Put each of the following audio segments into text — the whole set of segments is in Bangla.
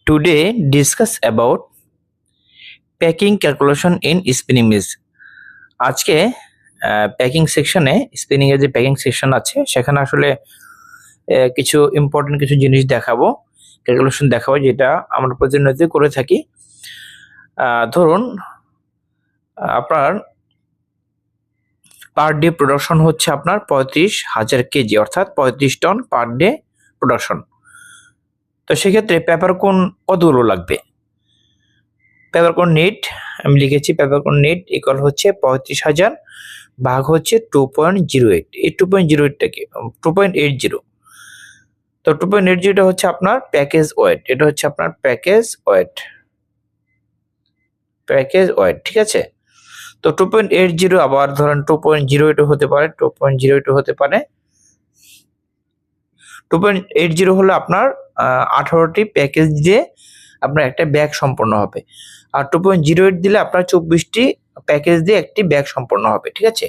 Today discuss about packing calculation in spinning mills. আজকে প্যাকিং সেকশনে স্পিনিং এর যে প্যাকিং সেকশন আছে সেখানে আসলে কিছু ইম্পর্টেন্ট কিছু জিনিস দেখাবো, ক্যালকুলেশন দেখাবো যেটা আমরা প্রতিনিয়ত করে থাকি। ধরুন আপনার পার ডে প্রোডাকশন হচ্ছে আপনার 35,000 কেজি, অর্থাৎ 35 টন পার ডে প্রোডাকশন। তো সেক্ষেত্রে পেপারকোন কতগুলো লাগবে? পেপারকোন নিট আমি লিখেছি, পেপারকোন নিট ইকুয়াল হচ্ছে 35,000 ভাগ হচ্ছে 2.08। এই 2.08টা কি 2.80। তো 2.80টা হচ্ছে আপনার প্যাকেজ ওয়েট, এটা হচ্ছে আপনার প্যাকেজ ওয়েট, ঠিক আছে। তো 2.80 আবার ধরেন 2.08 হতে পারে, 2.08 হতে পারে। 2.80 হলো আপনার 18টি প্যাকেজ দিয়ে আপনার একটা ব্যাগ সম্পন্ন হবে, আর 2.08 দিলে আপনার 24টি প্যাকেজ দিয়ে একটি ব্যাগ সম্পন্ন হবে, ঠিক আছে,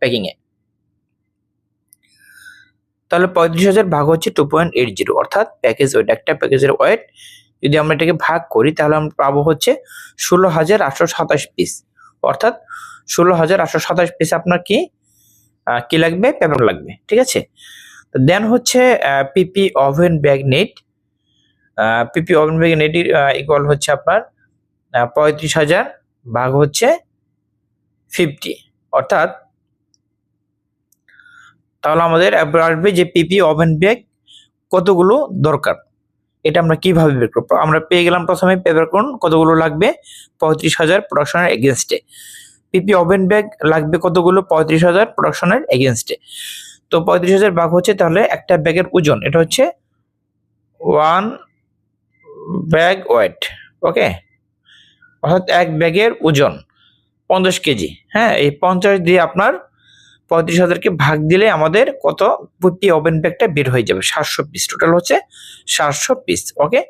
প্যাকিং এ। তাহলে 35,000 ভাগ হচ্ছে 2.80, অর্থাৎ প্যাকেজ ওয়েট, একটা প্যাকেজের ওয়েট যদি আমরা এটাকে ভাগ করি তাহলে আমরা পাবো হচ্ছে 16,827 পিস, অর্থাৎ 16,827 পিস আপনার কি লাগবে, পেপার লাগবে, ঠিক আছে। দেন হচ্ছে পিপি ওভেন ব্যাগ নেট, পিপি ওভেন ব্যাগ নেট ইকুয়াল হচ্ছে আপনার 35,000 ভাগ হচ্ছে 50, অর্থাৎ তাহলে আমাদের আসবে যে পিপি ওভেন ব্যাগ কতগুলো দরকার, এটা আমরা কিভাবে বের করবো? আমরা পেয়ে গেলাম প্রথমে পেপারকোন কতগুলো লাগবে 35,000 প্রোডাকশনের এগেনস্টে। পিপি ওভেন ব্যাগ লাগবে কতগুলো 35,000 প্রোডাকশনের এগেনস্টে। তো 35,000 ভাগ হচ্ছে তাহলে একটা ব্যাগের ওজন, এটা হচ্ছে 1 ব্যাগ ওয়েট, ওকে, অর্থাৎ এক ব্যাগের ওজন 50 কেজি। হ্যাঁ, এই 50 দিয়ে আপনার 35,000কে ভাগ দিলে আমাদের কত পিপি ওভেন ব্যাগটা বের হয়ে যাবে, 700 পিস, টোটাল হচ্ছে 700 পিস, ওকে।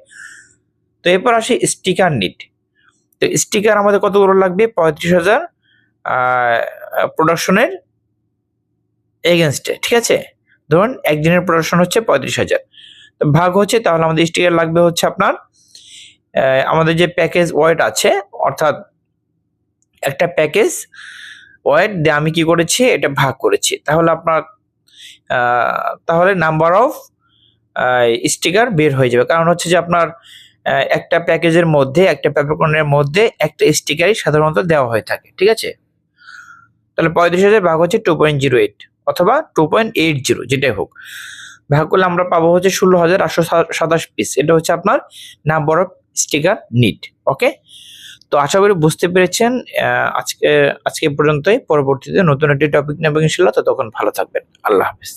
তো এরপর আসি স্টিকার নিট। তো স্টিকার আমাদের কতগুলো লাগবে 35,000 প্রোডাকশনের এগেনস্টে, ঠিক আছে। ধরুন একদিনের প্রোডাকশন হচ্ছে 35,000, তো ভাগ হচ্ছে তাহলে আমাদের স্টিকার লাগবে হচ্ছে আপনার আমাদের যে প্যাকেজ ওয়েট আছে, অর্থাৎ একটা প্যাকেজ ওয়েট দিয়ে আমি কি করেছি এটা ভাগ করেছি, তাহলে আপনার তাহলে নাম্বার অফ স্টিকার বের হয়ে যাবে। কারণ হচ্ছে যে আপনার একটা প্যাকেজের মধ্যে, একটা পেপারকোনের মধ্যে একটা স্টিকারই সাধারণত দেওয়া হয়ে থাকে, ঠিক আছে। তাহলে 35,000 ভাগ হচ্ছে 2.08 অথবা 2.80 যেটাই হোক, ভাগ করলে আমরা পাবো হচ্ছে 16,827 পিস। এটা হচ্ছে আপনার নাম্বার অফ স্টিকার নিড, ওকে। তো আশা করি বুঝতে পেরেছেন। আজকে পর্যন্তই, পরবর্তীতে নতুন একটি টপিক নেব ইনশাআল্লাহ। ততক্ষণ ভালো থাকবেন, আল্লাহ হাফেজ।